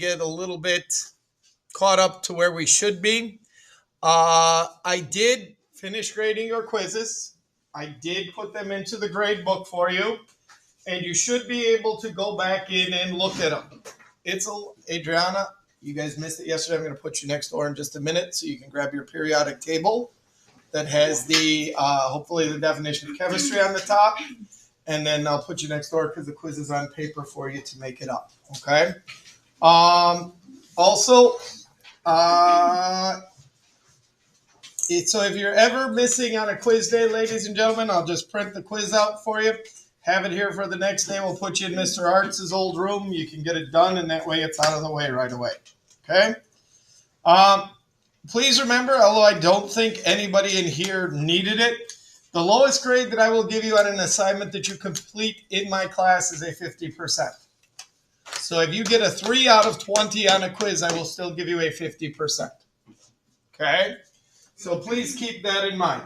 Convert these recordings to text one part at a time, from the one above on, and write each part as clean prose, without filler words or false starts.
get a little bit caught up to where we should be. I did finish grading your quizzes. I did put them into the grade book for you, and you should be able to go back in and look at them. Adriana, you guys missed it yesterday. I'm going to put you next door in just a minute so you can grab your periodic table that has the hopefully the definition of chemistry on the top, and then I'll put you next door because the quiz is on paper for you to make it up. Okay. Also, so if you're ever missing on a quiz day, ladies and gentlemen, I'll just print the quiz out for you. Have it here for the next day. We'll put you in Mr. Arts' old room. You can get it done, and that way it's out of the way right away. Okay? Please remember, although I don't think anybody in here needed it, the lowest grade that I will give you on an assignment that you complete in my class is a 50%. So if you get a 3 out of 20 on a quiz, I will still give you a 50%. Okay? So please keep that in mind.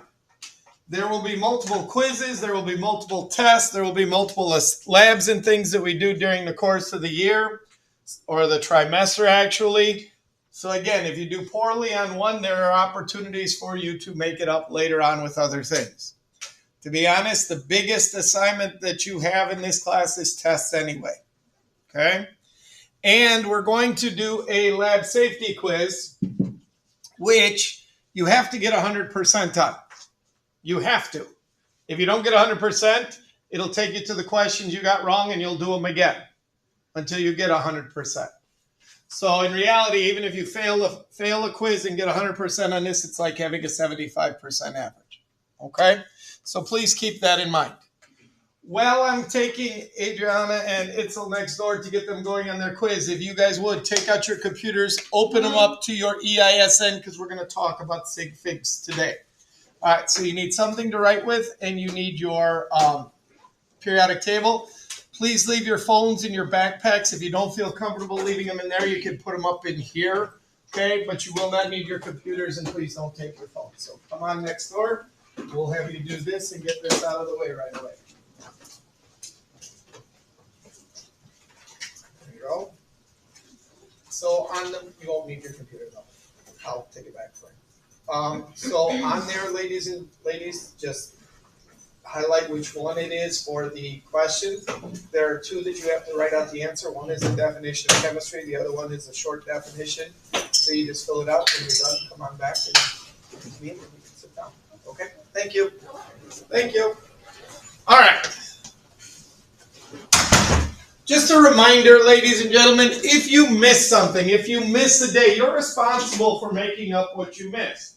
There will be multiple quizzes. There will be multiple tests. There will be multiple labs and things that we do during the course of the year or the trimester, actually. So again, if you do poorly on one, there are opportunities for you to make it up later on with other things. To be honest, the biggest assignment that you have in this class is tests anyway. Okay? And we're going to do a lab safety quiz, which you have to get 100% on. You have to. If you don't get 100%, it'll take you to the questions you got wrong and you'll do them again until you get 100%. So in reality, even if you fail a quiz and get 100% on this, it's like having a 75% average. Okay? So please keep that in mind. While I'm taking Adriana and Itzel next door to get them going on their quiz, if you guys would, take out your computers, open them up to your EISN because we're going to talk about sig figs today. All right, so you need something to write with, and you need your periodic table. Please leave your phones in your backpacks. If you don't feel comfortable leaving them in there, you can put them up in here, okay? But you will not need your computers, and please don't take your phones. So come on next door. We'll have you do this and get this out of the way right away. There you go. So on them, you won't need your computer, though. I'll take it back for you. So on there, ladies, just highlight which one it is for the question. There are 2 that you have to write out the answer. One is a definition of chemistry. The other one is a short definition. So you just fill it out. When you're done, come on back and we can sit down. Okay? Thank you. Thank you. All right. Just a reminder, ladies and gentlemen, if you miss something, if you miss a day, you're responsible for making up what you missed.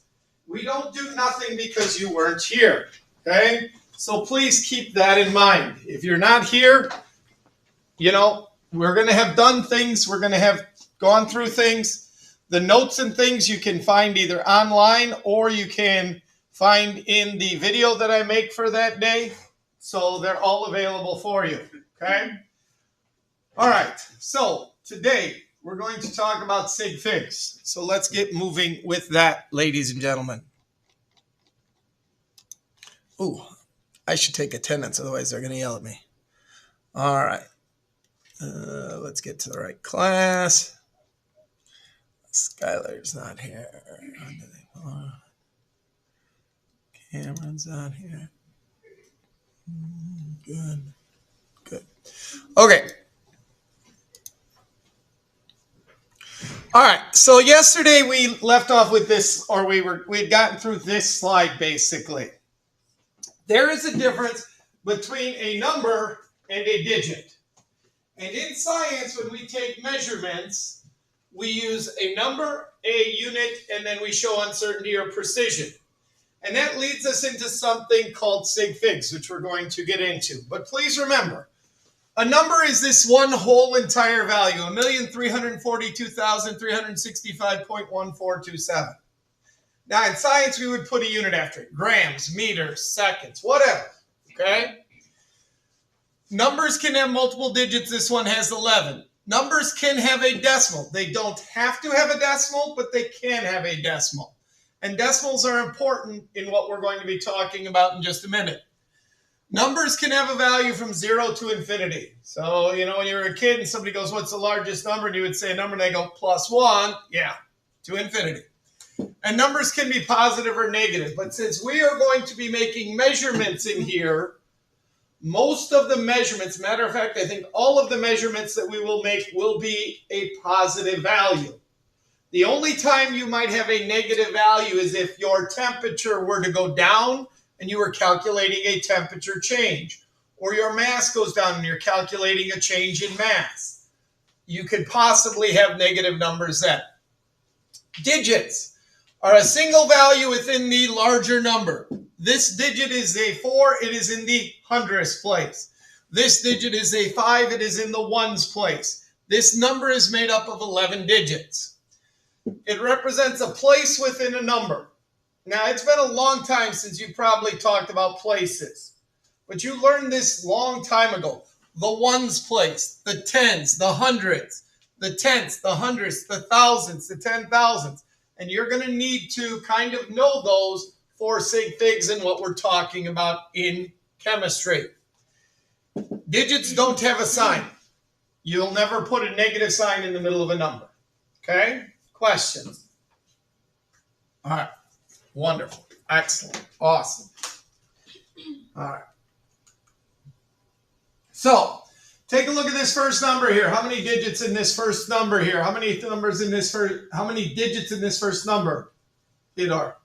We don't do nothing because you weren't here, okay? So please keep that in mind. If you're not here, we're going to have done things. We're going to have gone through things. The notes and things you can find either online or you can find in the video that I make for that day. So they're all available for you, okay? All right, so today we're going to talk about sig figs. So let's get moving with that, ladies and gentlemen. Ooh, I should take attendance, otherwise they're going to yell at me. All right, let's get to the right class. Skylar's not here. Cameron's not here. Good. Okay. All right, so yesterday we left off with this, or we'd gotten through this slide basically. There is a difference between a number and a digit. And in science, when we take measurements, we use a number, a unit, and then we show uncertainty or precision. And that leads us into something called sig figs, which we're going to get into. But please remember, a number is this one whole entire value, 1,342,365.1427. Now, in science, we would put a unit after it. Grams, meters, seconds, whatever. Okay? Numbers can have multiple digits. This one has 11. Numbers can have a decimal. They don't have to have a decimal, but they can have a decimal. And decimals are important in what we're going to be talking about in just a minute. Numbers can have a value from 0 to infinity. So, when you were a kid and somebody goes, what's the largest number? And you would say a number and they go, +1. Yeah, to infinity. And numbers can be positive or negative. But since we are going to be making measurements in here, most of the measurements, matter of fact, I think all of the measurements that we will make will be a positive value. The only time you might have a negative value is if your temperature were to go down and you were calculating a temperature change, or your mass goes down and you're calculating a change in mass. You could possibly have negative numbers then. Digits are a single value within the larger number. This digit is a 4, it is in the hundredths place. This digit is a 5, it is in the ones place. This number is made up of 11 digits. It represents a place within a number. Now, it's been a long time since you probably talked about places, but you learned this long time ago. The ones place, the tens, the hundreds, the tenths, the hundredths, the thousands, the 10,000s. And you're going to need to kind of know those for sig figs and what we're talking about in chemistry. Digits don't have a sign. You'll never put a negative sign in the middle of a number. Okay? Questions? All right. Wonderful. Excellent. Awesome. All right. So, take a look at this first number here. How many digits in this first number here? How many digits in this first number? Theodore.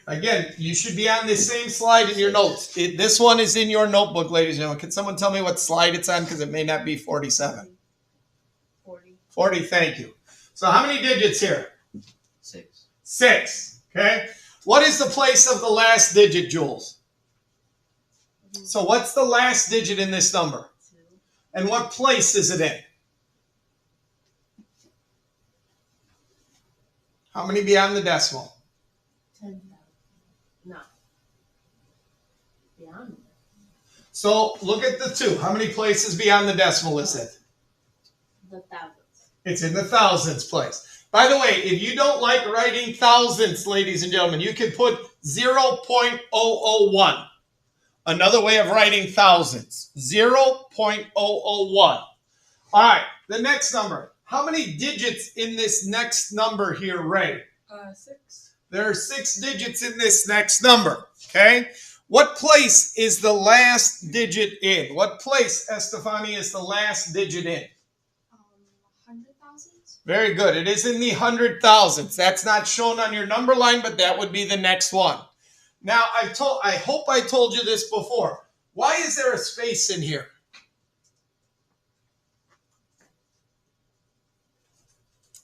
Again, you should be on the same slide in your notes. This one is in your notebook, ladies and gentlemen. Can someone tell me what slide it's on? Because it may not be 47. 40. 40, thank you. So how many digits here? 6. 6, okay? What is the place of the last digit, Jules? So what's the last digit in this number? 2. And what place is it in? How many beyond the decimal? 10,000. No. Beyond. So look at the 2. How many places beyond the decimal is it? The thousands. It's in the thousands place. By the way, if you don't like writing thousands, ladies and gentlemen, you can put 0.001. Another way of writing thousands, 0.001. All right, the next number. How many digits in this next number here, Ray? 6. There are 6 digits in this next number, okay? What place is the last digit in? What place, Estefani, is the last digit in? 100,000. Very good. It is in the 100,000s. That's not shown on your number line, but that would be the next one. Now, I hope I told you this before. Why is there a space in here?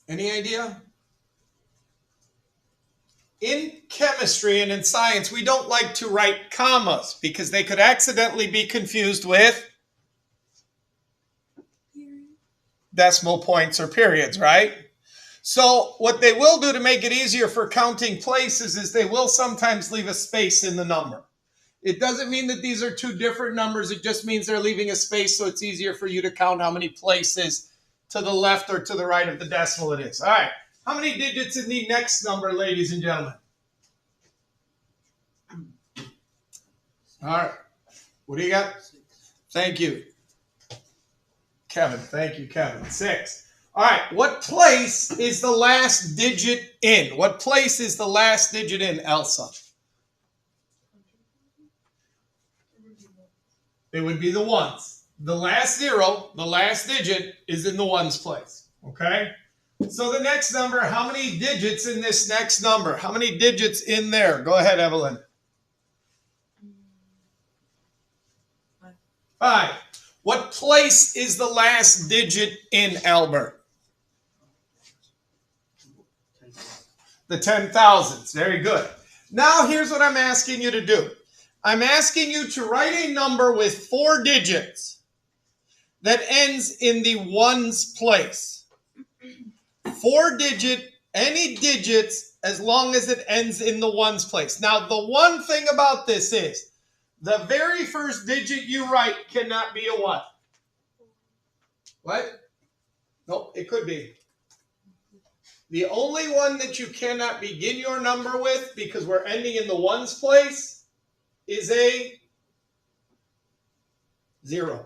Any idea? In chemistry and in science, we don't like to write commas because they could accidentally be confused with decimal points or periods, right? So what they will do to make it easier for counting places is they will sometimes leave a space in the number. It doesn't mean that these are two different numbers. It just means they're leaving a space so it's easier for you to count how many places to the left or to the right of the decimal it is. All right. How many digits in the next number, ladies and gentlemen? All right. What do you got? 6. Thank you, Kevin. Thank you, Kevin. 6. All right. What place is the last digit in? What place is the last digit in, Elsa? It would be the ones. The last 0, the last digit, is in the ones place. Okay? So the next number, how many digits in this next number? How many digits in there? Go ahead, Evelyn. 5. What place is the last digit in, Albert? The 10,000s. Very good. Now here's what I'm asking you to do. I'm asking you to write a number with 4 digits that ends in the ones place. 4-digit, any digits, as long as it ends in the ones place. Now, the one thing about this is, the very first digit you write cannot be a what? What? Nope, it could be. The only one that you cannot begin your number with, because we're ending in the ones place, is a 0.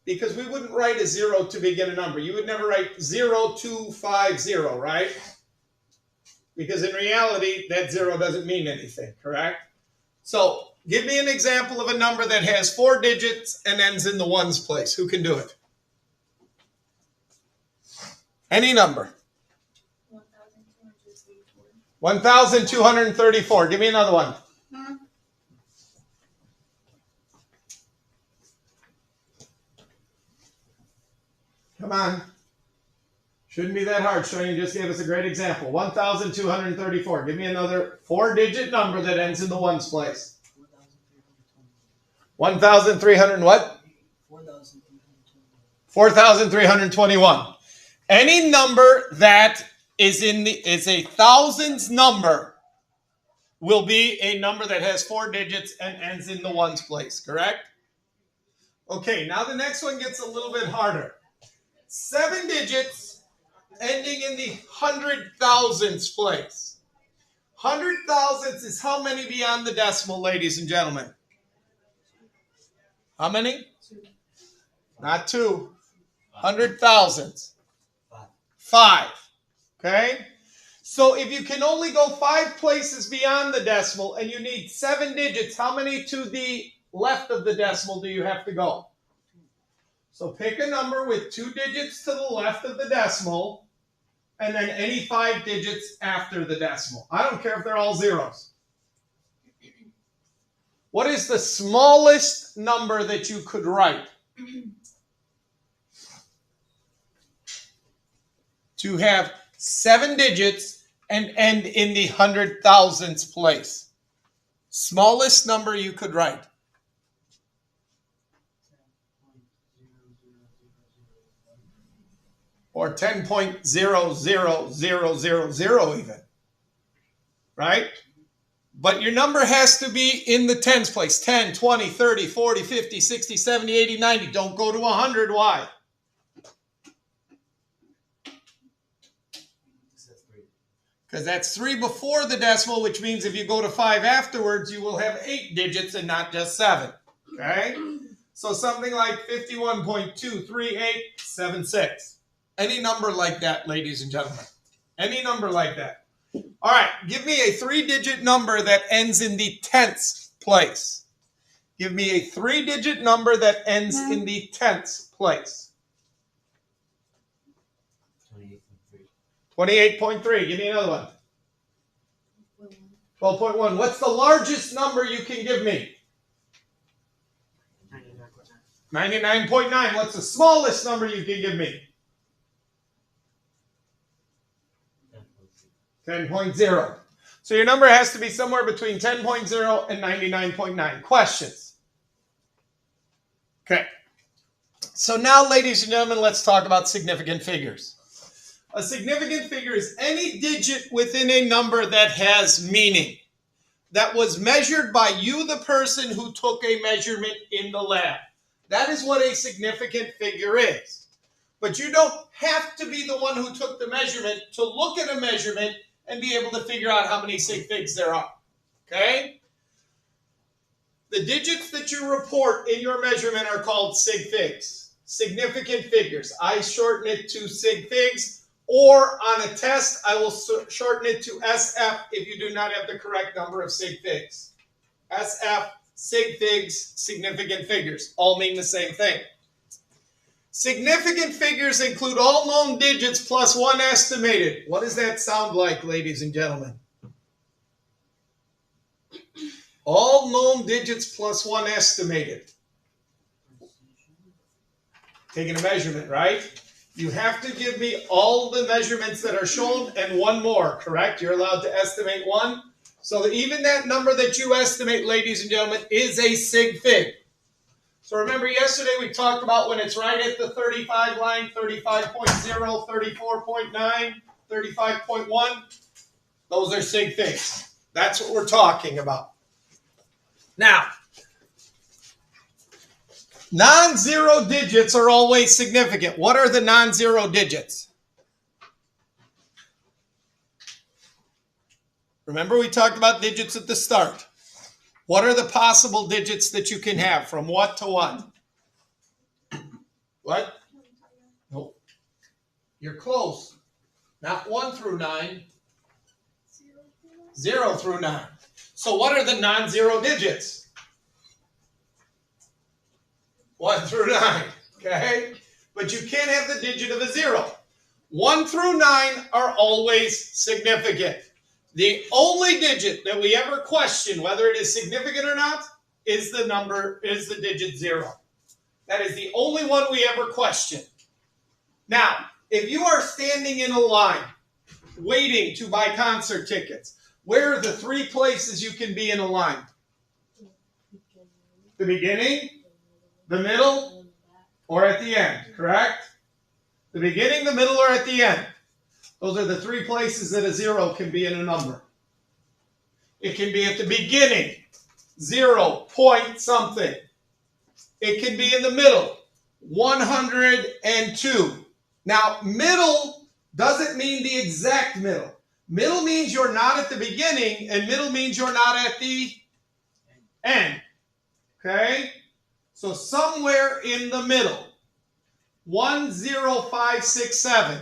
Because we wouldn't write a 0 to begin a number. You would never write 0250, right? Because in reality, that 0 doesn't mean anything, correct? So give me an example of a number that has 4 digits and ends in the ones place. Who can do it? Any number. 1,234. Give me another one. Come on. Shouldn't be that hard. Showing you just gave us a great example. 1,234. Give me another 4-digit number that ends in the ones place. 1,300 what? 4,321. Any number that is a thousands number will be a number that has 4 digits and ends in the ones place, correct? Okay, now the next one gets a little bit harder. 7 digits ending in the hundred thousands place. Hundred thousands is how many beyond the decimal, ladies and gentlemen? How many? 2. Not 2. 100,000s. 5. Okay? So if you can only go 5 places beyond the decimal and you need 7 digits, how many to the left of the decimal do you have to go? So pick a number with 2 digits to the left of the decimal and then any 5 digits after the decimal. I don't care if they're all zeros. What is the smallest number that you could write to have 7 digits and end in the 100,000s place? Smallest number you could write. Or 10.00000 even. Right? But your number has to be in the tens place. 10, 20, 30, 40, 50, 60, 70, 80, 90. Don't go to 100. Why? Because that's 3 before the decimal, which means if you go to 5 afterwards, you will have 8 digits and not just 7. Okay? So something like 51.23876. Any number like that, ladies and gentlemen. Any number like that. All right, give me a 3-digit number that ends in the tenths place. Give me a 3-digit number that ends in the tenths place. 28.3. Give me another one. 12.1. What's the largest number you can give me? 99.9. What's the smallest number you can give me? 10.0. So your number has to be somewhere between 10.0 and 99.9. Questions? Okay. So now, ladies and gentlemen, let's talk about significant figures. A significant figure is any digit within a number that has meaning, that was measured by you, the person who took a measurement in the lab. That is what a significant figure is. But you don't have to be the one who took the measurement to look at a measurement and be able to figure out how many sig figs there are. Okay? The digits that you report in your measurement are called sig figs. Significant figures. I shorten it to sig figs, or on a test, I will shorten it to SF if you do not have the correct number of sig figs. SF, sig figs, significant figures, all mean the same thing. Significant figures include all known digits plus 1 estimated. What does that sound like, ladies and gentlemen? All known digits plus 1 estimated. Taking a measurement, right? You have to give me all the measurements that are shown and 1 more, correct? You're allowed to estimate 1. So that even that number that you estimate, ladies and gentlemen, is a sig fig. So remember yesterday we talked about when it's right at the 35 line, 35.0, 34.9, 35.1. Those are sig figs. That's what we're talking about. Now, non-zero digits are always significant. What are the non-zero digits? Remember we talked about digits at the start. What are the possible digits that you can have from what to what? What? Nope. You're close. Not 1 through 9. 0 through 9. So what are the non-zero digits? 1 through 9. Okay? But you can't have the digit of a 0. 1 through 9 are always significant. The only digit that we ever question whether it is significant or not is the digit 0. That is the only one we ever question. Now, if you are standing in a line waiting to buy concert tickets, where are the 3 places you can be in a line? The beginning, the middle, or at the end, correct? The beginning, the middle, or at the end. Those are the 3 places that a 0 can be in a number. It can be at the beginning, 0 point something. It can be in the middle, 102. Now, middle doesn't mean the exact middle. Middle means you're not at the beginning, and middle means you're not at the end. Okay? So somewhere in the middle, 10567.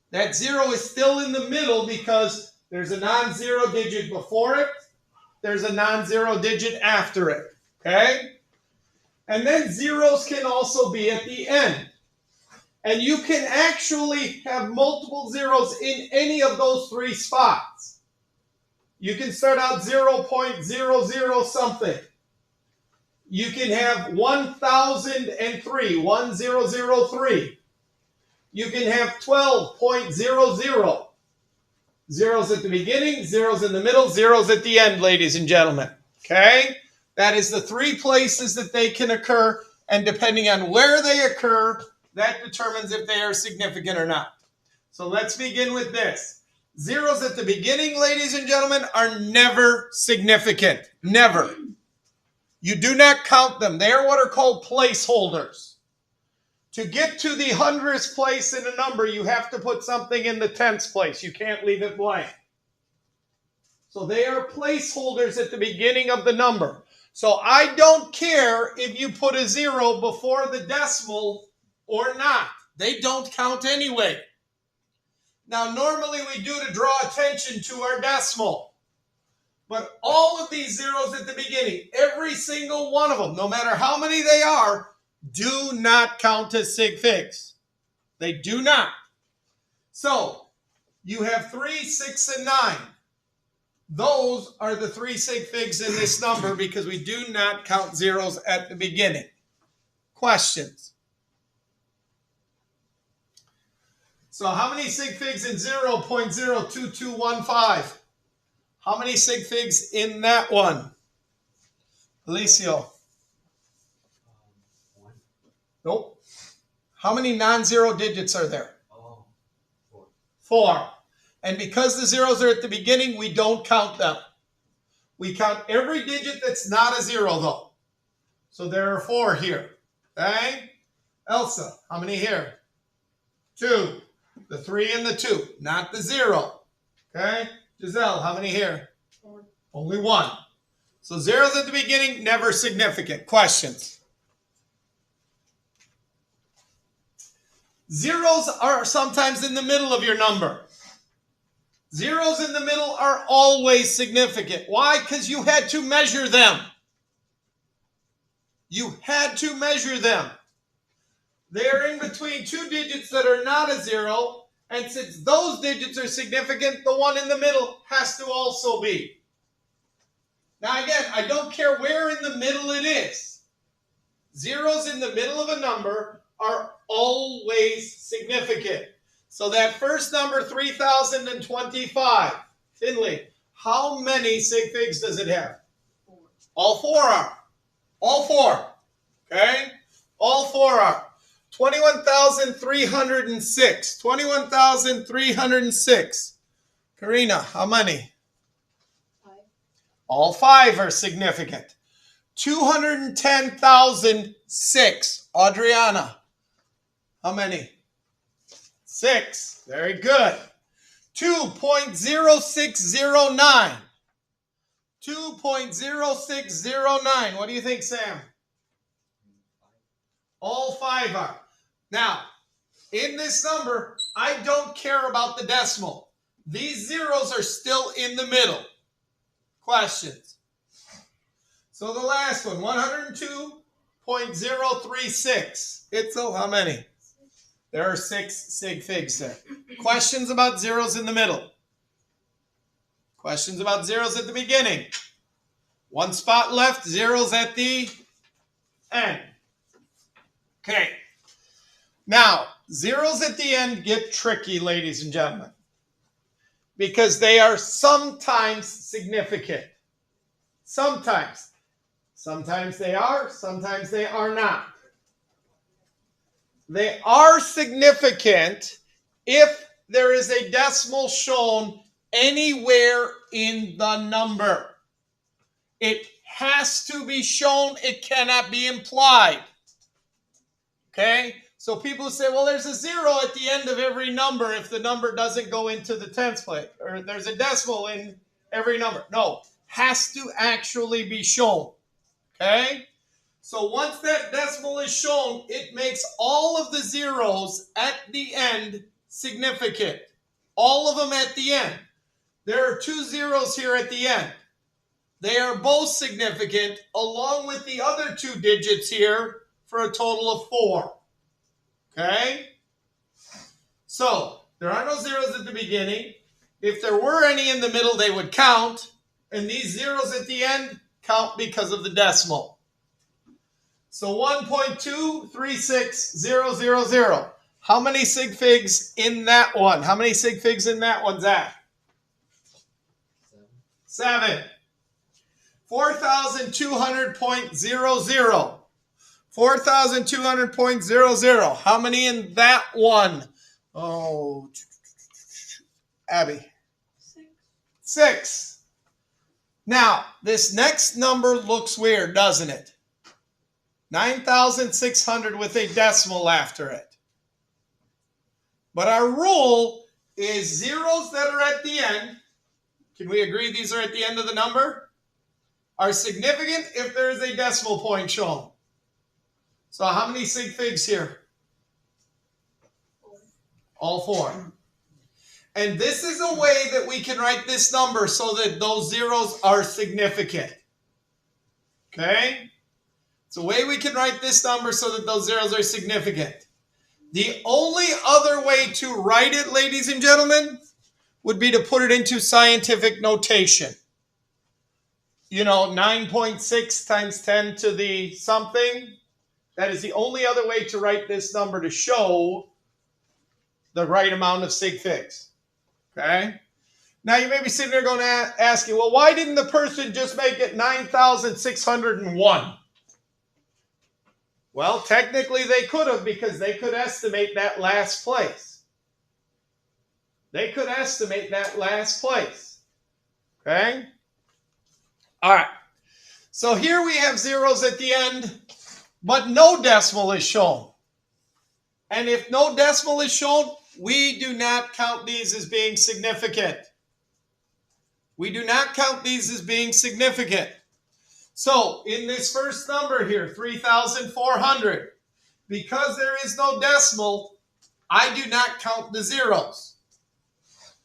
That 0 is still in the middle because there's a non-zero digit before it. There's a non-zero digit after it. Okay? And then zeros can also be at the end. And you can actually have multiple zeros in any of those 3 spots. You can start out 0.00 something. You can have 1003, 1003. You can have 12.00. Zeros at the beginning, zeros in the middle, zeros at the end, ladies and gentlemen. Okay? That is the 3 places that they can occur, and depending on where they occur, that determines if they are significant or not. So let's begin with this. Zeros at the beginning, ladies and gentlemen, are never significant. Never. You do not count them. They are what are called placeholders. To get to the 100th place in a number, you have to put something in the 10th place. You can't leave it blank. So they are placeholders at the beginning of the number. So I don't care if you put a 0 before the decimal or not. They don't count anyway. Now, normally we do to draw attention to our decimal. But all of these zeros at the beginning, every single one of them, no matter how many they are, do not count as sig figs. They do not. So, you have 3, 6, and 9. Those are the 3 sig figs in this number because we do not count zeros at the beginning. Questions? So how many sig figs in 0.02215? How many sig figs in that one? Alicio? 1. Nope. How many non-zero digits are there? 4. 4. And because the zeros are at the beginning, we don't count them. We count every digit that's not a 0, though. So there are 4 here. Okay? Elsa, how many here? 2. The 3 and the 2, not the 0. Okay? Giselle, how many here? 4. Only 1. So zeros at the beginning, never significant. Questions? Zeros are sometimes in the middle of your number. Zeros in the middle are always significant. Why? Because you had to measure them. You had to measure them. They're in between 2 digits that are not a 0, and since those digits are significant, the one in the middle has to also be. Now again, I don't care where in the middle it is. Zeros in the middle of a number are always significant. So that first number, 3025, Finley, how many sig figs does it have? 4. All 4 are. All 4. Okay? All 4 are. 21,306. 21,306. Karina, how many? 5. All 5 are significant. 210,006. Adriana, how many? 6. Very good. 2.0609. 2.0609. What do you think, Sam? All 5 are. Now, in this number, I don't care about the decimal. These zeros are still in the middle. Questions? So the last one, 102.036. Itzel, how many? There are 6 sig figs there. Questions about zeros in the middle? Questions about zeros at the beginning? 1 spot left, zeros at the end. Okay. Now, zeros at the end get tricky, ladies and gentlemen, because they are sometimes significant. Sometimes. Sometimes they are, sometimes they are not. They are significant if there is a decimal shown anywhere in the number. It has to be shown. It cannot be implied. Okay? So people say, well, there's a 0 at the end of every number if the number doesn't go into the tens place, or there's a decimal in every number. No, has to actually be shown. Okay? So once that decimal is shown, it makes all of the zeros at the end significant. All of them at the end. There are 2 zeros here at the end. They are both significant along with the other 2 digits here for a total of 4. Okay? So, there are no zeros at the beginning. If there were any in the middle, they would count. And these zeros at the end count because of the decimal. So 1.236000. How many sig figs in that one? How many sig figs in that one, Zach? 7. 4,200.00. 4,200.00. How many in that one? Oh, Abby. 6. Now, this next number looks weird, doesn't it? 9,600 with a decimal after it. But our rule is zeros that are at the end, can we agree these are at the end of the number, are significant if there is a decimal point shown. So how many sig figs here? 4. All 4. And this is a way that we can write this number so that those zeros are significant. Okay? It's a way we can write this number so that those zeros are significant. The only other way to write it, ladies and gentlemen, would be to put it into scientific notation. You know, 9.6 times 10 to the something. That is the only other way to write this number to show the right amount of sig figs. Okay? Now you may be sitting there going to ask you, well, why didn't the person just make it 9,601? Well, technically they could have, because they could estimate that last place. They could estimate that last place. Okay? All right. So here we have zeros at the end, but no decimal is shown. And if no decimal is shown, we do not count these as being significant. We do not count these as being significant. So in this first number here, 3,400, because there is no decimal, I do not count the zeros.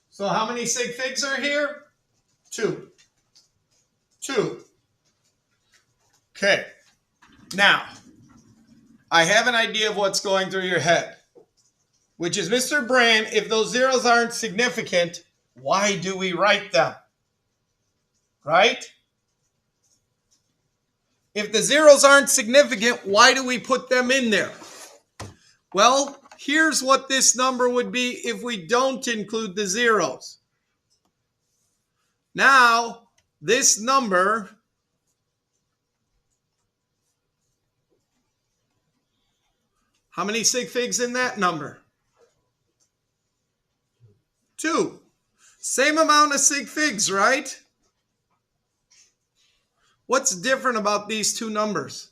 So how many sig figs are here? 2. 2. Okay. Now, I have an idea of what's going through your head, which is, Mr. Brand, if those zeros aren't significant, why do we write them? Right? If the zeros aren't significant, why do we put them in there? Well, here's what this number would be if we don't include the zeros. Now, this number how many sig figs in that number? 2. Same amount of sig figs, right? What's different about these two numbers?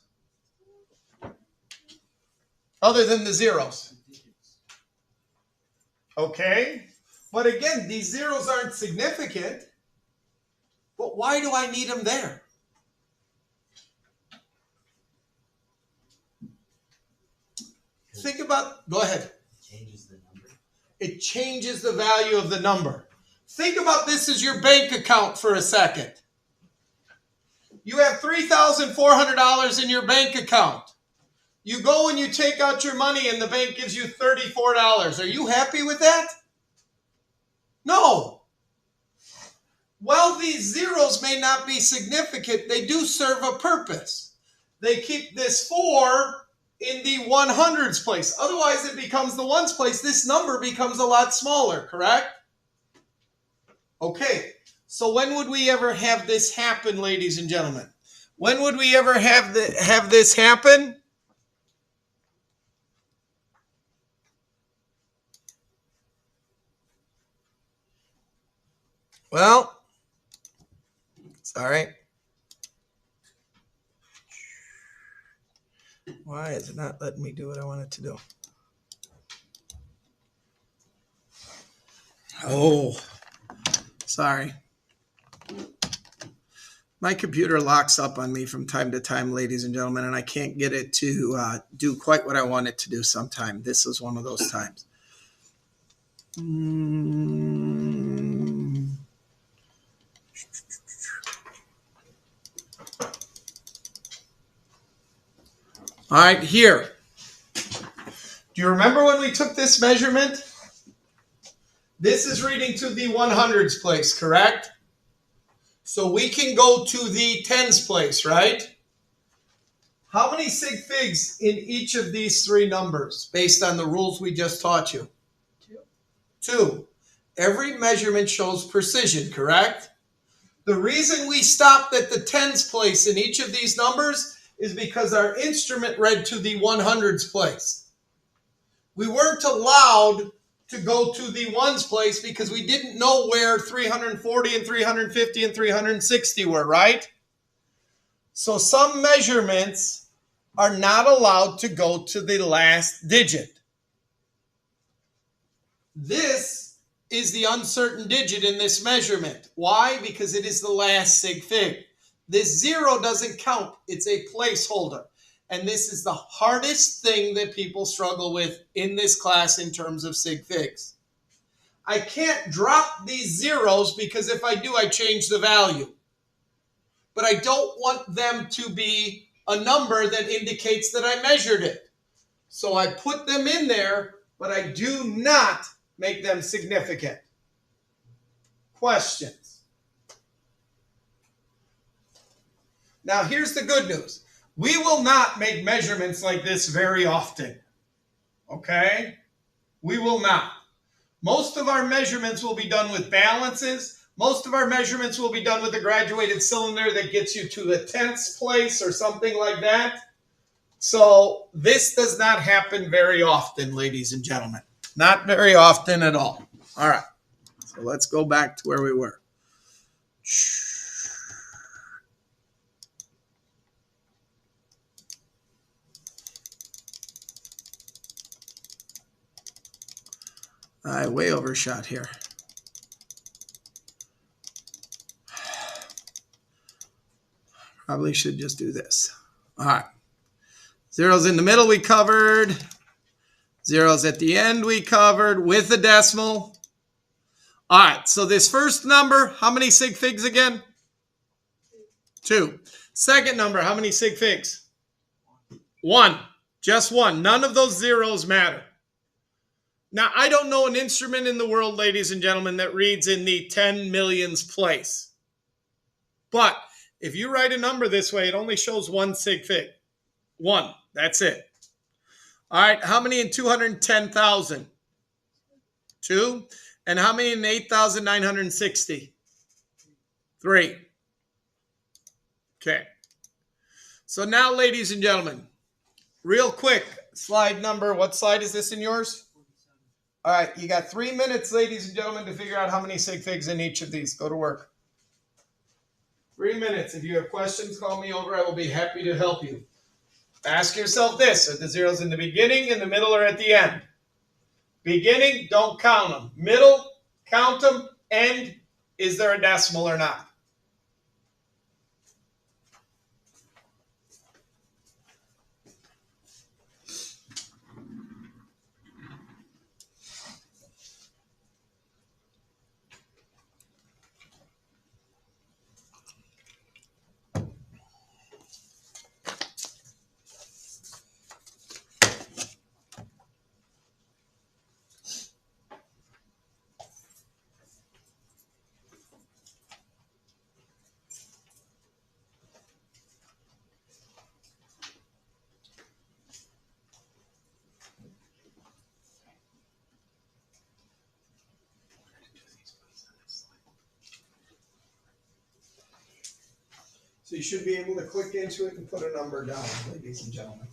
Other than the zeros. Okay. But again, these zeros aren't significant. But why do I need them there? Think about, go ahead. Changes the number. It changes the value of the number. Think about this as your bank account for a second. You have $3,400 in your bank account. You go and you take out your money and the bank gives you $34. Are you happy with that? No. While these zeros may not be significant, they do serve a purpose. They keep this 4 in the 100s place. Otherwise, it becomes the ones place. This number becomes a lot smaller, correct? Okay, so when would we ever have this happen, ladies and gentlemen? When would we ever have this happen? Well, sorry. Why is it not letting me do what I want it to do? Oh, sorry. My computer locks up on me from time to time, ladies and gentlemen, and I can't get it to do quite what I want it to do sometime. This is one of those times. All right, here. Do you remember when we took this measurement? This is reading to the 100s place, correct? So we can go to the tens place, right? How many sig figs in each of these three numbers based on the rules we just taught you? 2. Every measurement shows precision, correct? The reason we stopped at the tens place in each of these numbers is because our instrument read to the 100s place. We weren't allowed to go to the ones place because we didn't know where 340 and 350 and 360 were, right? So some measurements are not allowed to go to the last digit. This is the uncertain digit in this measurement. Why? Because it is the last sig fig. This 0 doesn't count. It's a placeholder. And this is the hardest thing that people struggle with in this class in terms of sig figs. I can't drop these zeros because if I do, I change the value. But I don't want them to be a number that indicates that I measured it. So I put them in there, but I do not make them significant. Questions? Now, here's the good news. We will not make measurements like this very often. Okay? We will not. Most of our measurements will be done with balances. Most of our measurements will be done with a graduated cylinder that gets you to the tenths place or something like that. So this does not happen very often, ladies and gentlemen. Not very often at all. All right. So let's go back to where we were. I way overshot here. Probably should just do this. All right. Zeros in the middle we covered. Zeros at the end we covered with a decimal. All right. So this first number, how many sig figs again? 2. Second number, how many sig figs? 1. Just 1. None of those zeros matter. Now, I don't know an instrument in the world, ladies and gentlemen, that reads in the 10 millions place. But if you write a number this way, it only shows 1 sig fig. 1. That's it. All right. How many in 210,000? 2. And how many in 8,960? 3. Okay. So now, ladies and gentlemen, real quick, slide number, what slide is this in yours? All right, you got 3 minutes, ladies and gentlemen, to figure out how many sig figs in each of these. Go to work. 3 minutes. If you have questions, call me over. I will be happy to help you. Ask yourself this. Are the zeros in the beginning, in the middle, or at the end? Beginning, don't count them. Middle, count them. End, is there a decimal or not? So you should be able to click into it and put a number down, ladies and gentlemen.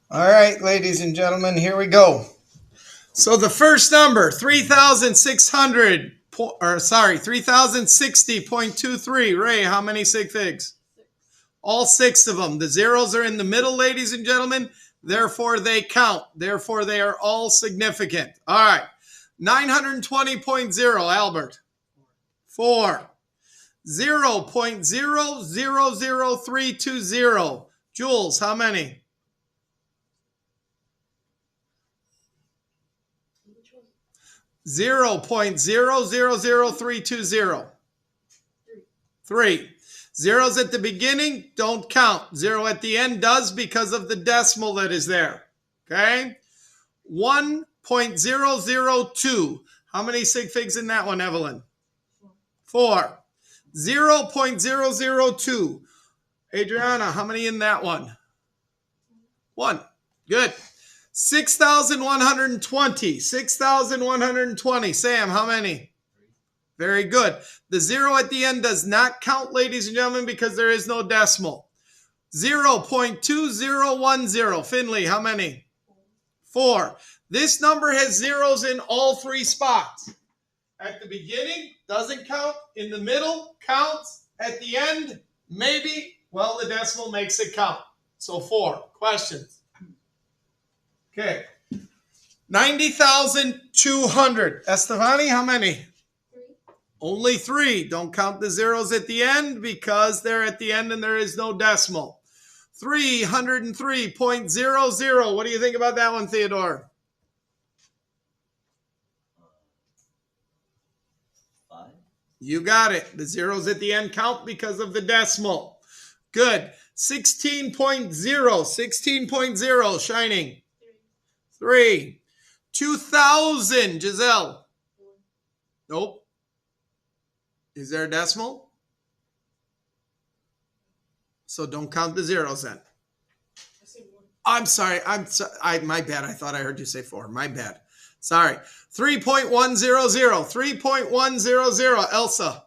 All right, ladies and gentlemen, here we go. So the first number, 3060.23. Ray, how many sig figs? 6. All 6 of them. The zeros are in the middle, ladies and gentlemen. Therefore, they count. Therefore, they are all significant. All right. 920.0, Albert. 4. 0.000320. Jules, how many? Which one? 0.000320. 3. Zeros at the beginning don't count. 0 at the end does because of the decimal that is there. Okay? 1.002. How many sig figs in that one, Evelyn? 4. 0.002. Adriana, how many in that one? 1. Good. 6,120. 6,120. Sam, how many? Very good. The 0 at the end does not count, ladies and gentlemen, because there is no decimal. 0.2010. Finley, how many? 4. This number has zeros in all 3 spots. At the beginning, doesn't count. In the middle, counts. At the end, maybe. Well, the decimal makes it count. So 4. Questions? Okay. 90,200. Estefani, how many? 3. Only 3. Don't count the zeros at the end because they're at the end and there is no decimal. 303.00. What do you think about that one, Theodore? 5. You got it. The zeros at the end count because of the decimal. Good. 16.0. 16.0. Shining. 3. 2,000. Giselle. 4. Nope. Is there a decimal? So don't count the zeros then. I said 1. I'm sorry. My bad. I thought I heard you say 4. My bad. Sorry. 3.100. 3.100. Elsa.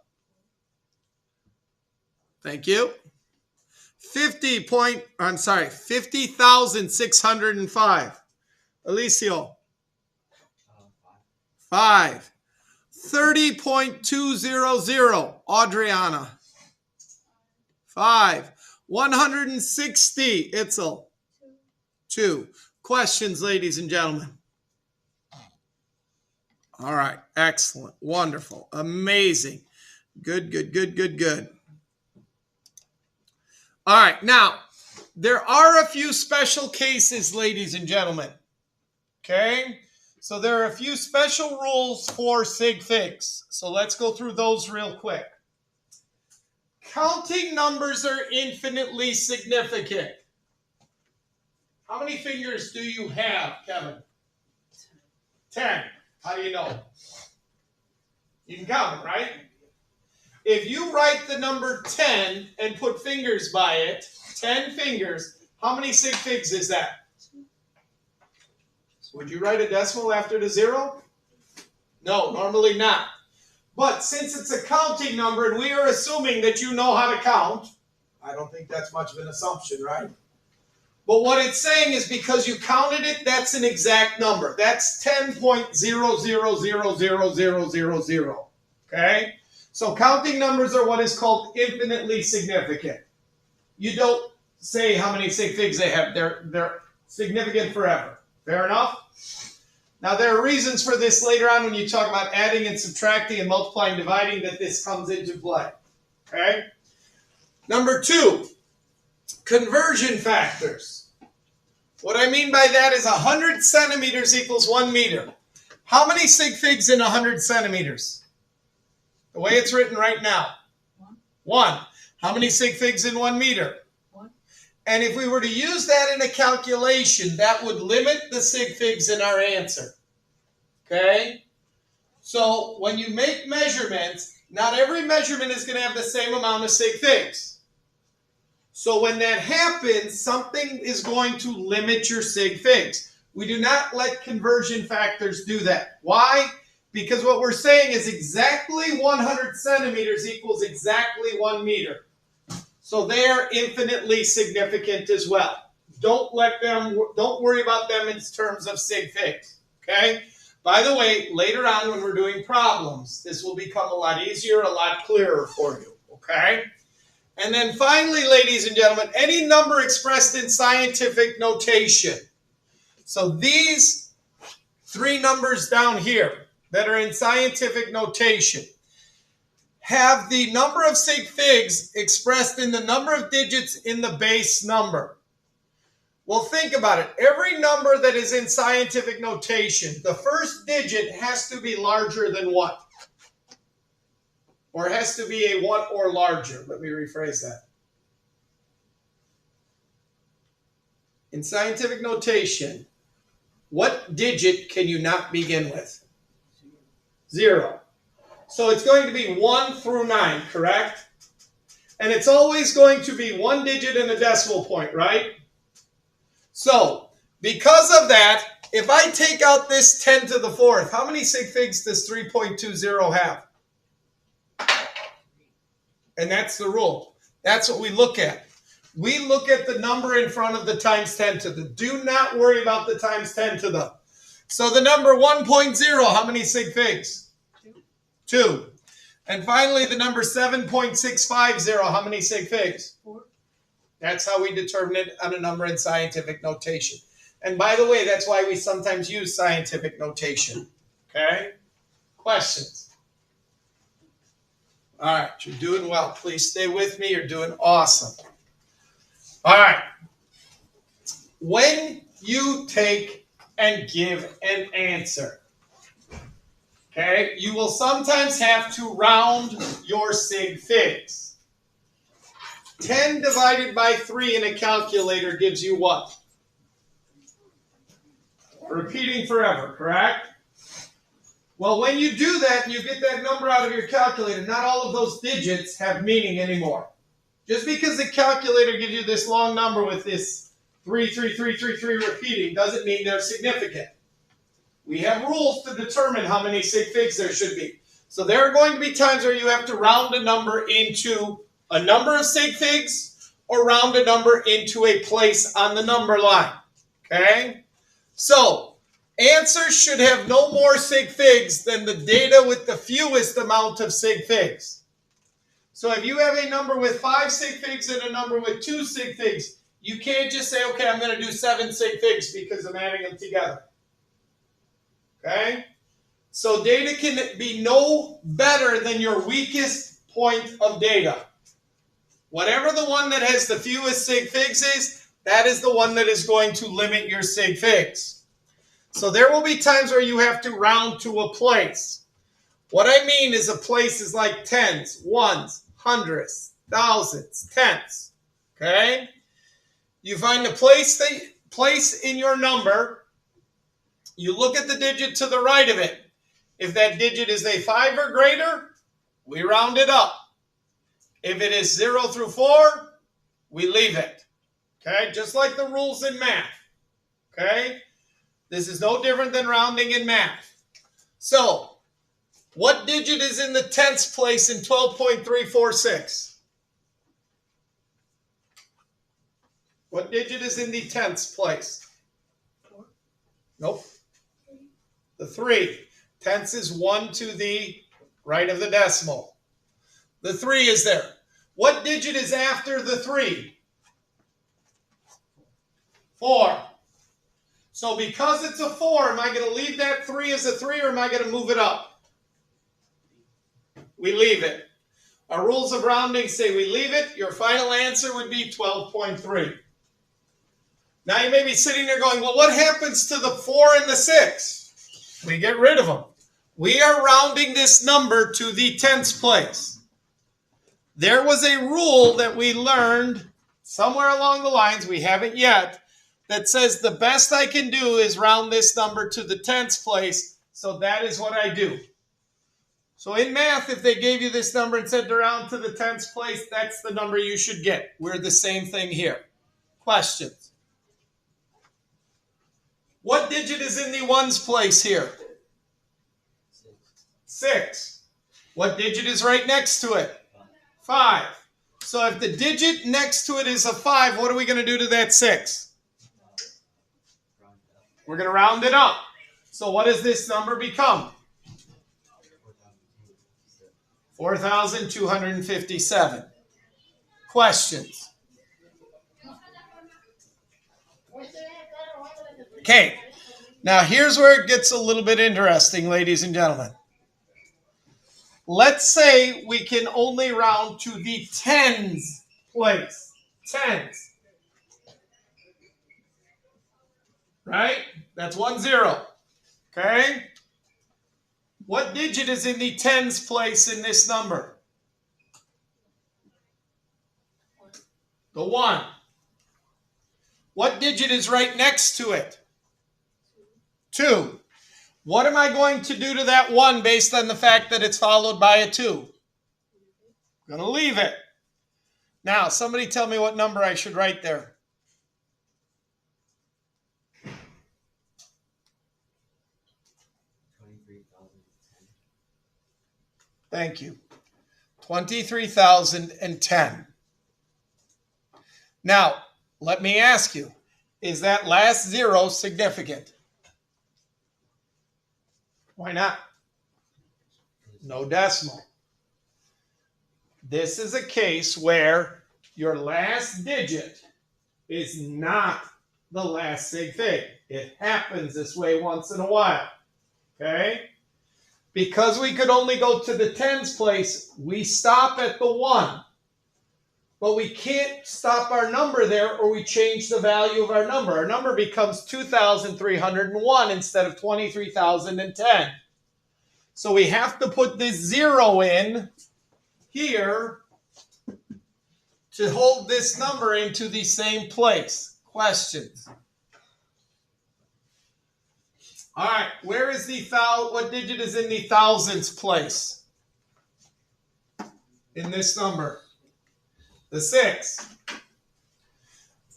Thank you. 50,605. Alicio. 5. 30.200. Adriana. 5. 160. Itzel. 2. Questions, ladies and gentlemen? All right. Excellent. Wonderful. Amazing. Good. All right, now, there are a few special cases, ladies and gentlemen. Okay? So there are a few special rules for sig figs. So let's go through those real quick. Counting numbers are infinitely significant. How many fingers do you have, Kevin? 10. How do you know? You can count it, right? If you write the number 10 and put fingers by it, 10 fingers, how many sig figs is that? Would you write a decimal after the 0? No, normally not. But since it's a counting number and we are assuming that you know how to count, I don't think that's much of an assumption, right? But what it's saying is because you counted it, that's an exact number. That's 10.000000. Okay? So counting numbers are what is called infinitely significant. You don't say how many sig figs they have. They're significant forever. Fair enough? Now, there are reasons for this later on when you talk about adding and subtracting and multiplying and dividing that this comes into play. Okay? Number 2, conversion factors. What I mean by that is 100 centimeters equals 1 meter. How many sig figs in 100 centimeters? The way it's written right now. 1. How many sig figs in 1 meter? 1. And if we were to use that in a calculation, that would limit the sig figs in our answer. Okay? So when you make measurements, not every measurement is going to have the same amount of sig figs. So when that happens, something is going to limit your sig figs. We do not let conversion factors do that. Why? Because what we're saying is exactly 100 centimeters equals exactly 1 meter. So they are infinitely significant as well. Don't worry about them in terms of sig figs. Okay? By the way, later on when we're doing problems, this will become a lot easier, a lot clearer for you. Okay? And then finally, ladies and gentlemen, any number expressed in scientific notation. So these 3 numbers down here that are in scientific notation have the number of sig figs expressed in the number of digits in the base number. Well, think about it. Every number that is in scientific notation, the first digit has to be larger than what? Or it has to be a 1 or larger. Let me rephrase that. In scientific notation, what digit can you not begin with? 0. So it's going to be 1 through 9, correct? And it's always going to be 1 digit and a decimal point, right? So, because of that, if I take out this 10 to the 4th, how many sig figs does 3.20 have? And that's the rule. That's what we look at. We look at the number in front of the times 10 to the. Do not worry about the times 10 to the. So the number 1.0, how many sig figs? 2. And finally, the number 7.650, how many sig figs? 4. That's how we determine it on a number in scientific notation. And by the way, that's why we sometimes use scientific notation. Okay? Questions? All right, you're doing well. Please stay with me. You're doing awesome. All right. When you take and give an answer, okay, you will sometimes have to round your sig figs. 10 divided by 3 in a calculator gives you what? Repeating forever, correct? Well, when you do that and you get that number out of your calculator, not all of those digits have meaning anymore. Just because the calculator gives you this long number with this 33333 repeating doesn't mean they're significant. We have rules to determine how many sig figs there should be. So there are going to be times where you have to round a number into a number of sig figs or round a number into a place on the number line. Okay? So, answers should have no more sig figs than the data with the fewest amount of sig figs. So if you have a number with 5 sig figs and a number with 2 sig figs, you can't just say, okay, I'm going to do 7 sig figs because I'm adding them together. Okay? So data can be no better than your weakest point of data. Whatever the one that has the fewest sig figs is, that is the one that is going to limit your sig figs. So there will be times where you have to round to a place. What I mean is a place is like tens, ones, hundreds, thousands, tenths. Okay? You find the place in your number. You look at the digit to the right of it. If that digit is a 5 or greater, we round it up. If it is 0 through 4, we leave it. Okay? Just like the rules in math. Okay? This is no different than rounding in math. So, what digit is in the tenths place in 12.346? What digit is in the tenths place? 4. Nope. The 3. Tenths is 1 to the right of the decimal. The 3 is there. What digit is after the 3? 4. So because it's a 4, am I going to leave that 3 as a 3 or am I going to move it up? We leave it. Our rules of rounding say we leave it. Your final answer would be 12.3. Now you may be sitting there going, well, what happens to the 4 and the 6? We get rid of them. We are rounding this number to the tenths place. There was a rule that we learned somewhere along the lines, we haven't yet, that says the best I can do is round this number to the tenths place, so that is what I do. So in math, if they gave you this number and said to round to the tenths place, that's the number you should get. We're the same thing here. Questions? What digit is in the ones place here? 6. What digit is right next to it? 5. So if the digit next to it is a 5, what are we going to do to that 6? We're going to round it up. So what does this number become? 4,257. Questions? Okay. Now here's where it gets a little bit interesting, ladies and gentlemen. Let's say we can only round to the tens place. Tens. Right? That's 1 0. Okay? What digit is in the tens place in this number? The 1. What digit is right next to it? 2. What am I going to do to that 1 based on the fact that it's followed by a 2? I'm going to leave it. Now, somebody tell me what number I should write there. Thank you. 23,010. Now, let me ask you, is that last 0 significant? Why not? No decimal. This is a case where your last digit is not the last sig fig. It happens this way once in a while. Okay? Because we could only go to the tens place, we stop at the 1. But we can't stop our number there or we change the value of our number. Our number becomes 2,301 instead of 23,010. So we have to put this 0 in here to hold this number into the same place. Questions? All right, where is the what digit is in the thousands place in this number? The 6.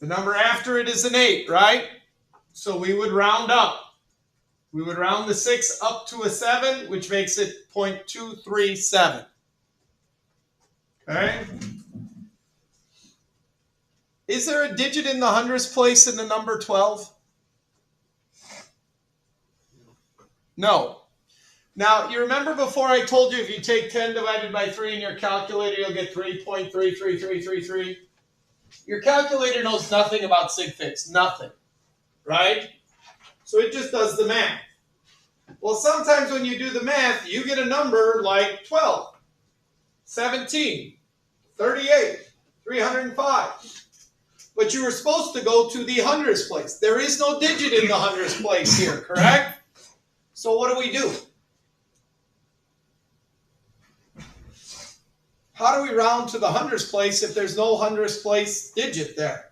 The number after it is an 8, right? So we would round up. We would round the 6 up to a 7, which makes it 0.237. Okay? Is there a digit in the hundredths place in the number 12? No. Now, you remember before I told you if you take 10 divided by 3 in your calculator, you'll get 3.33333? Your calculator knows nothing about sig figs. Nothing. Right? So it just does the math. Well, sometimes when you do the math, you get a number like 12, 17, 38, 305. But you were supposed to go to the hundredths place. There is no digit in the hundredths place here, correct? So what do? How do we round to the hundredths place if there's no hundredths place digit there?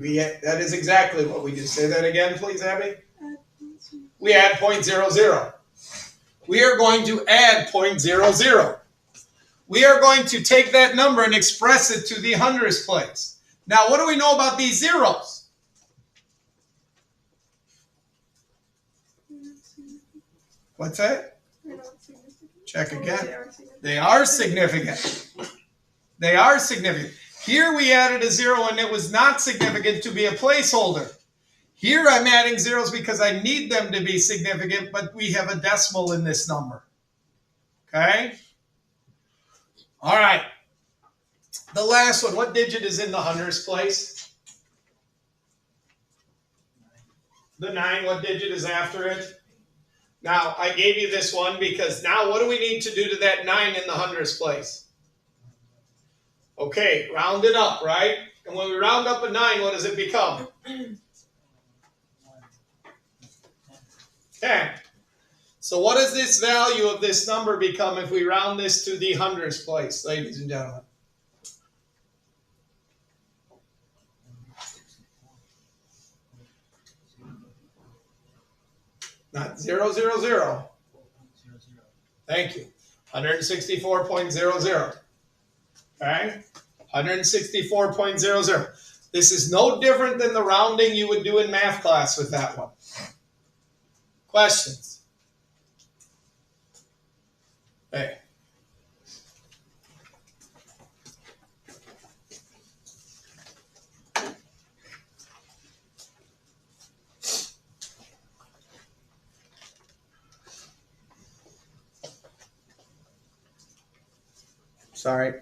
That is exactly what we do. Say that again, please, Abby. We add 0.00. We are going to add 0.00. We are going to take that number and express it to the hundredths place. Now, what do we know about these zeros? What's that? Check again. They are significant. They are significant. Here we added a 0 and it was not significant to be a placeholder. Here I'm adding zeros because I need them to be significant, but we have a decimal in this number. Okay? All right. The last one. What digit is in the hundredths place? The 9. What digit is after it? Now, I gave you this one because now what do we need to do to that 9 in the hundredths place? Okay, round it up, right? And when we round up a 9, what does it become? 10. So what does this value of this number become if we round this to the hundredths place, ladies and gentlemen? Not 000. Thank you. 164.00. Okay? 164.00. This is no different than the rounding you would do in math class with that one. Questions? Hey. Sorry.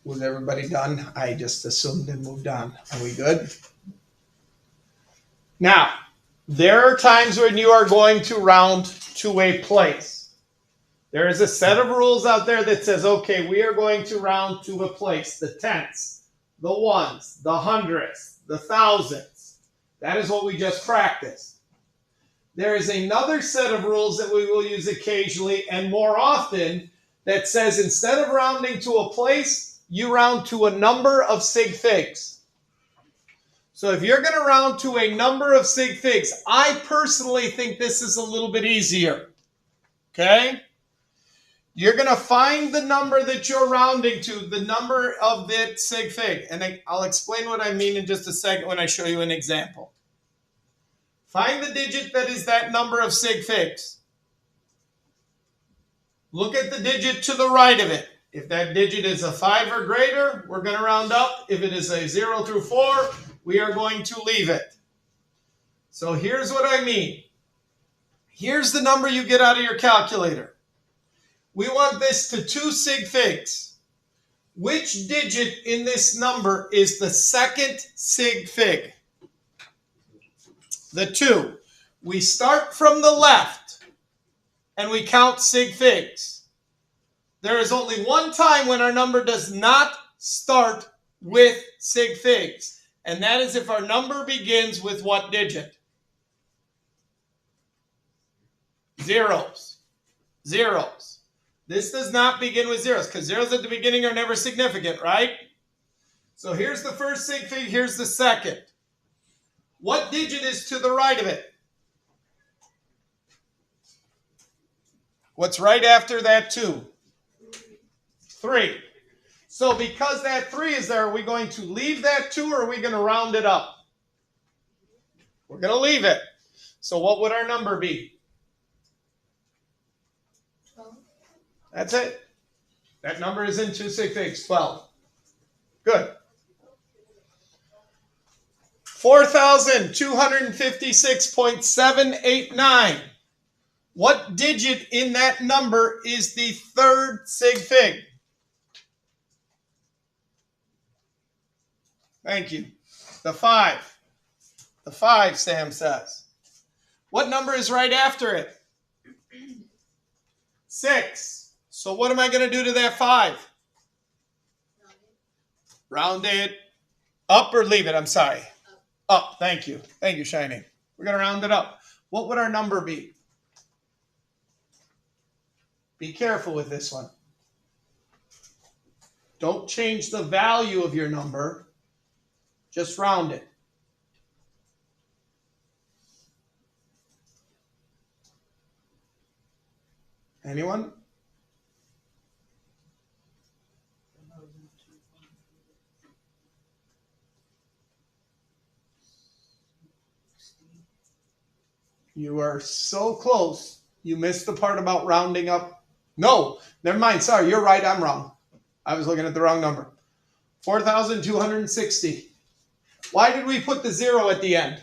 Was everybody done? I just assumed and moved on. Are we good? Now, there are times when you are going to round to a place. There is a set of rules out there that says, okay, we are going to round to a place. The tenths, the ones, the hundredths, the thousandths. That is what we just practiced. There is another set of rules that we will use occasionally and more often that says instead of rounding to a place, you round to a number of sig figs. So if you're going to round to a number of sig figs, I personally think this is a little bit easier. Okay? You're going to find the number that you're rounding to, the number of that sig fig. And I'll explain what I mean in just a second when I show you an example. Find the digit that is that number of sig figs. Look at the digit to the right of it. If that digit is a 5 or greater, we're going to round up. If it is a 0 through 4, we are going to leave it. So here's what I mean. Here's the number you get out of your calculator. We want this to 2 sig figs. Which digit in this number is the second sig fig? The 2. We start from the left and we count sig figs. There is only one time when our number does not start with sig figs, and that is if our number begins with what digit? Zeros. Zeros. This does not begin with zeros, because zeros at the beginning are never significant, right? So here's the first sig fig, here's the second. What digit is to the right of it? What's right after that 2? 3. So because that 3 is there, are we going to leave that 2 or are we going to round it up? We're going to leave it. So what would our number be? 12. That's it. That number is in 2 sig figs, 12. Good. 4,256.789. What digit in that number is the third sig fig? Thank you. The 5. The 5, Sam says. What number is right after it? 6. So what am I going to do to that 5? Round it up or leave it? I'm sorry. Up. Thank you. Thank you, Shining. We're going to round it up. What would our number be? Be careful with this one. Don't change the value of your number. Just round it. Anyone? You are so close. You missed the part about rounding up. No, never mind. Sorry, you're right. I'm wrong. I was looking at the wrong number. 4,260. Why did we put the 0 at the end?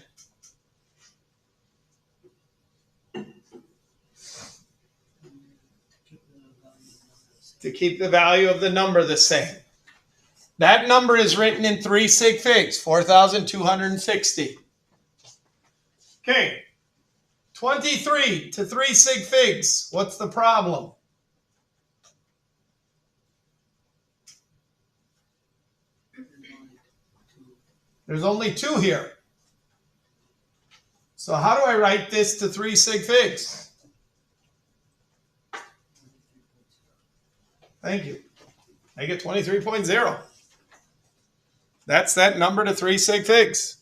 To keep the value of the number the same. That number is written in 3 sig figs, 4,260. Okay. 23 to 3 sig figs. What's the problem? There's only 2 here. So how do I write this to 3 sig figs? Thank you. Make it 23.0. That's that number to 3 sig figs.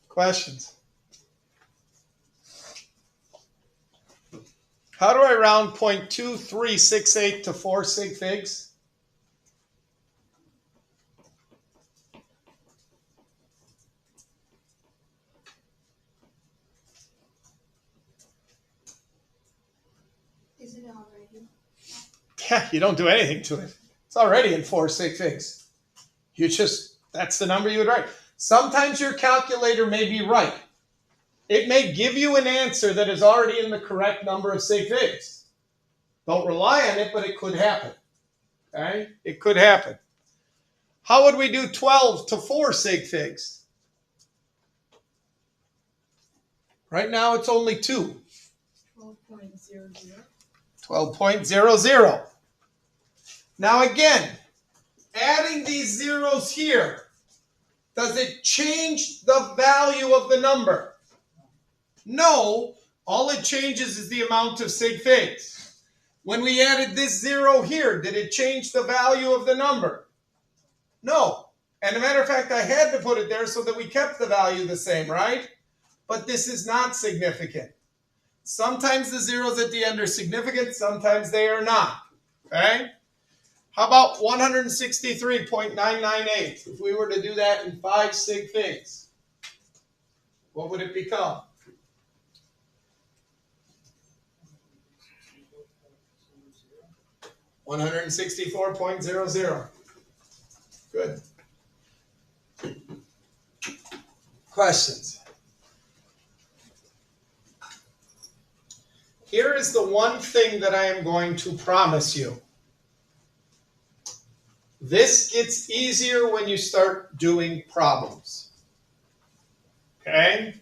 Questions? How do I round 0.2368 to 4 sig figs? Is it already? Yeah, you don't do anything to it. It's already in 4 sig figs. That's the number you would write. Sometimes your calculator may be right. It may give you an answer that is already in the correct number of sig figs. Don't rely on it, but it could happen. Okay? It could happen. How would we do 12 to 4 sig figs? Right now it's only 2. 12.00. 12.00. Now again, adding these zeros here, does it change the value of the number? No, all it changes is the amount of sig figs. When we added this 0 here, did it change the value of the number? No. And as a matter of fact, I had to put it there so that we kept the value the same, right? But this is not significant. Sometimes the zeros at the end are significant, sometimes they are not. Okay? How about 163.998? If we were to do that in 5 sig figs, what would it become? $164.00. Good. Questions? Here is the one thing that I am going to promise you. This gets easier when you start doing problems. Okay?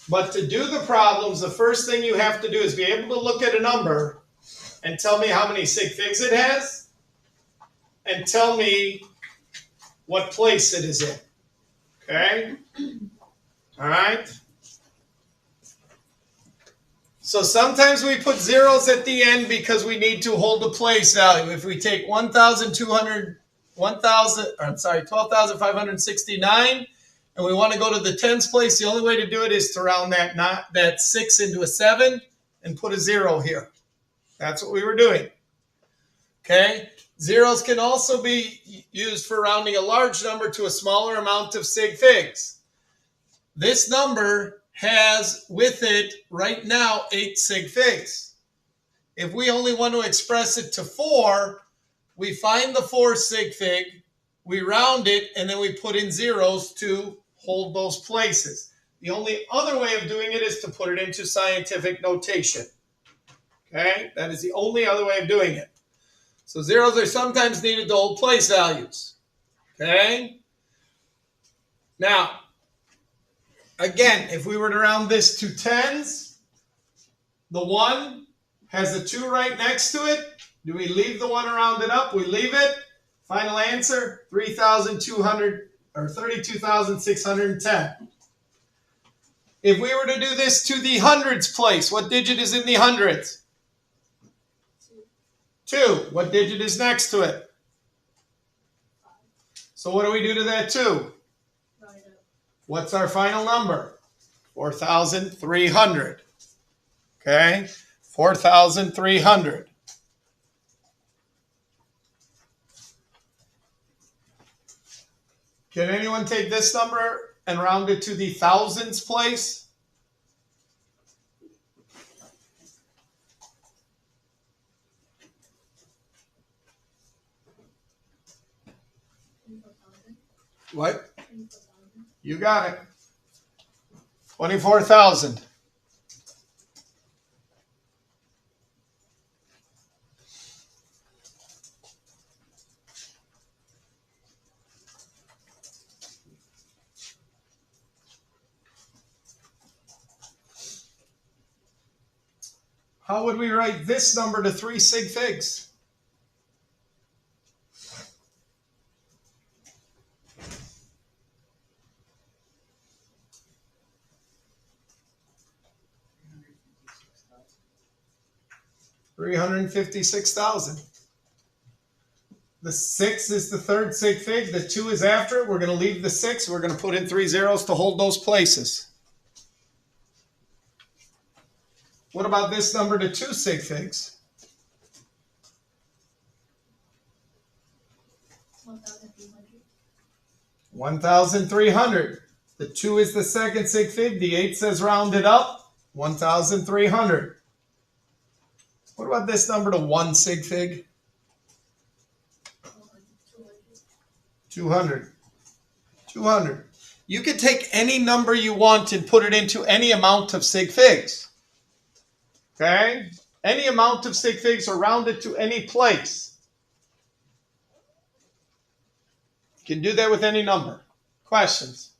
But to do the problems, the first thing you have to do is be able to look at a number and tell me how many sig figs it has and tell me what place it is in. Okay? All right? So sometimes we put zeros at the end because we need to hold a place value. If we take 12,569 and we want to go to the tens place, the only way to do it is to round that 6 into a 7 and put a 0 here. That's what we were doing. Okay? Zeros can also be used for rounding a large number to a smaller amount of sig figs. This number has with it right now 8 sig figs. If we only want to express it to 4, we find the 4 sig fig, we round it, and then we put in zeros to hold those places. The only other way of doing it is to put it into scientific notation. Okay? That is the only other way of doing it. So zeros are sometimes needed to hold place values. Okay? Now, again, if we were to round this to tens, The 1 has a 2 right next to it. Do we leave the 1 rounded up? We leave it. Final answer, 3,200 or 32,610. If we were to do this to the hundreds place, what digit is in the hundreds? 2. What digit is next to it? So what do we do to that 2? What's our final number? 4,300. Okay? 4,300. Can anyone take this number and round it to the thousands place? What? You got it. 24,000. How would we write this number to 3 sig figs? $356,000. The 6 is the third sig fig. The 2 is after it. We're going to leave the 6. We're going to put in 3 zeros to hold those places. What about this number to 2 sig figs? 1,300. The 2 is the second sig fig. The 8 says rounded up. 1,300. What about this number to 1 sig fig? 200. 200. You could take any number you want and put it into any amount of sig figs. Okay? Any amount of sig figs or round it to any place. You can do that with any number. Questions?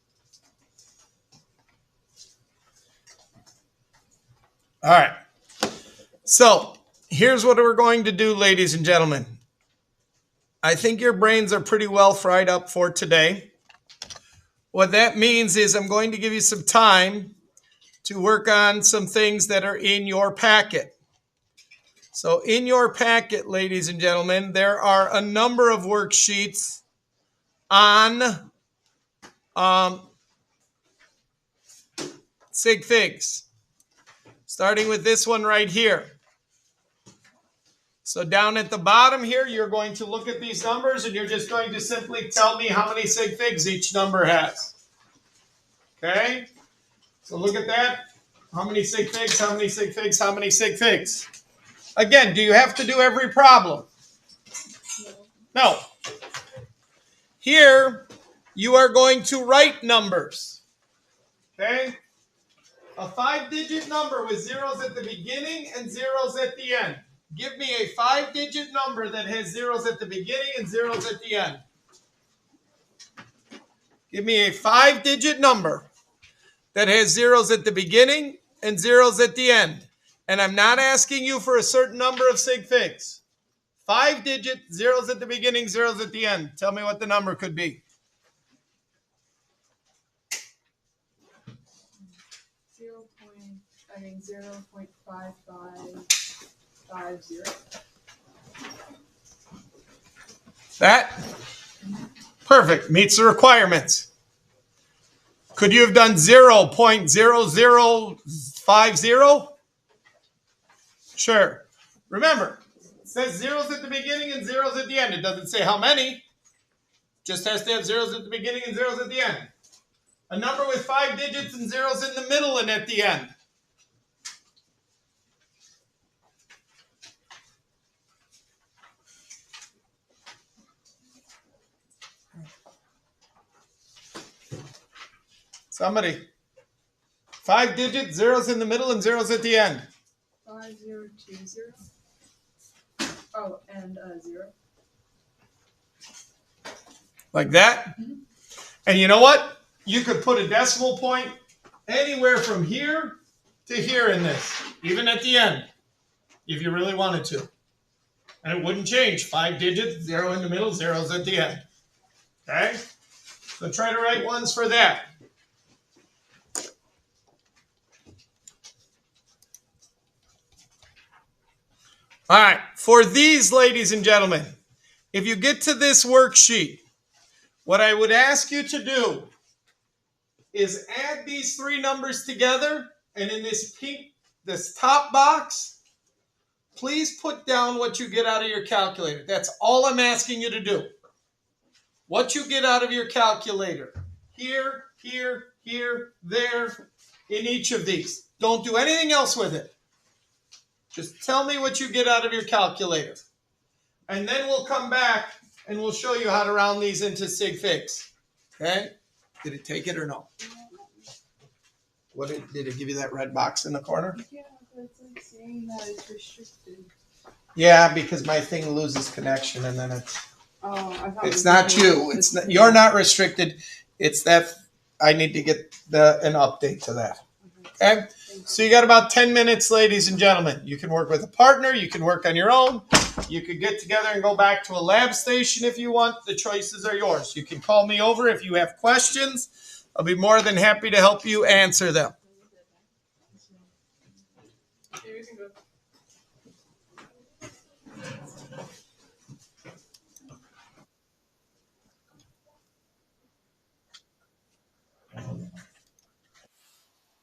All right. So, here's what we're going to do, ladies and gentlemen. I think your brains are pretty well fried up for today. What that means is I'm going to give you some time to work on some things that are in your packet. So in your packet, ladies and gentlemen, there are a number of worksheets on sig figs, starting with this one right here. So down at the bottom here, you're going to look at these numbers and you're just going to simply tell me how many sig figs each number has. Okay? So look at that. How many sig figs, how many sig figs, how many sig figs? Again, do you have to do every problem? No. Here, you are going to write numbers. Okay? A 5-digit number with zeros at the beginning and zeros at the end. Give me a 5-digit number that has zeros at the beginning and zeros at the end. Give me a 5-digit number that has zeros at the beginning and zeros at the end. And I'm not asking you for a certain number of sig figs. 5-digit, zeros at the beginning, zeros at the end. Tell me what the number could be. 0.5550. That? Perfect. Meets the requirements. Could you have done 0.0050? Sure. Remember, it says zeros at the beginning and zeros at the end. It doesn't say how many. Just has to have zeros at the beginning and zeros at the end. A number with 5 digits and zeros in the middle and at the end. Somebody. 5 digits, zeros in the middle, and zeros at the end. 5020. Oh, and 0. Like that? Mm-hmm. And you know what? You could put a decimal point anywhere from here to here in this, even at the end, if you really wanted to. And it wouldn't change. 5 digits, 0 in the middle, zeros at the end. Okay? So try to write ones for that. All right, for these, ladies and gentlemen, if you get to this worksheet, what I would ask you to do is add these 3 numbers together, and in this top box, please put down what you get out of your calculator. That's all I'm asking you to do. What you get out of your calculator. Here, here, here, there, in each of these. Don't do anything else with it. Just tell me what you get out of your calculator. And then we'll come back and we'll show you how to round these into sig figs. Okay? Did it take it or no? What did it give you that red box in the corner? Yeah, but it's like saying that it's restricted. Yeah, because my thing loses connection and then it's I thought it's not you. It's not, you're not restricted. It's that I need to get an update to that. Okay? So you got about 10 minutes, ladies and gentlemen. You can work with a partner. You can work on your own. You could get together and go back to a lab station if you want. The choices are yours. You can call me over if you have questions. I'll be more than happy to help you answer them.